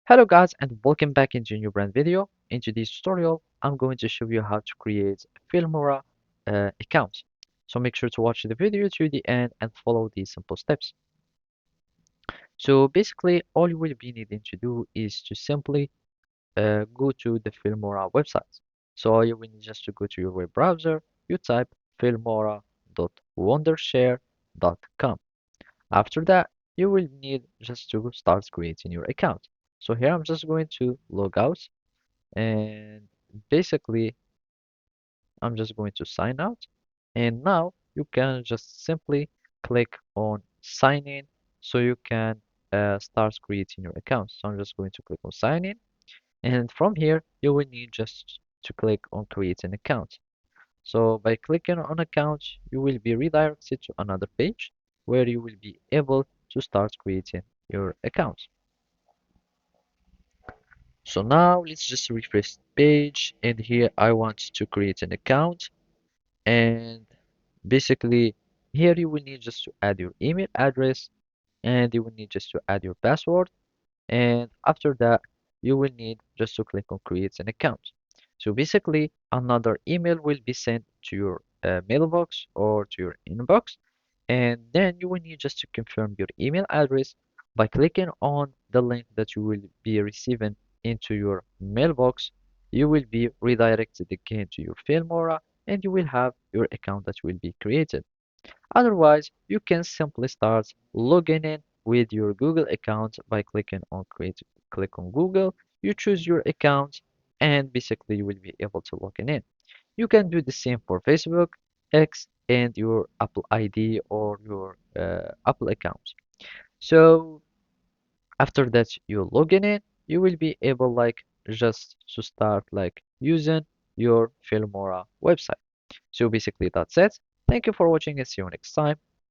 Hello guys and welcome back into a new brand video. In today's tutorial, I'm going to show you how to create a Filmora account. So make sure to watch the video to the end and follow these simple steps. So basically, all you will be needing to do is to simply go to the Filmora website. So all you will need just to go to your web browser, you type filmora.wondershare.com. After that, you will need just to start creating your account. So here I'm just going to log out and basically I'm just going to sign out, and now you can just simply click on sign in so you can start creating your account. So I'm just going to click on sign in, and from here you will need just to click on create an account. So by clicking on account, you will be redirected to another page where you will be able to start creating your account. So now let's just refresh the page, and here I want to create an account. And basically, here you will need just to add your email address, and you will need just to add your password. And after that, you will need just to click on create an account. So basically, another email will be sent to your mailbox or to your inbox, and then you will need just to confirm your email address by clicking on the link that you will be receiving into your mailbox. You will be redirected again to your Filmora, and you will have your account that will be created. Otherwise, you can simply start logging in with your Google account by clicking on create, click on Google, you choose your account, and basically you will be able to log in. You can do the same for Facebook, X, and your Apple ID or your Apple account. So after that you log in, you will be able like just to start like using your Filmora website. So basically that's it. Thank you for watching and see you next time.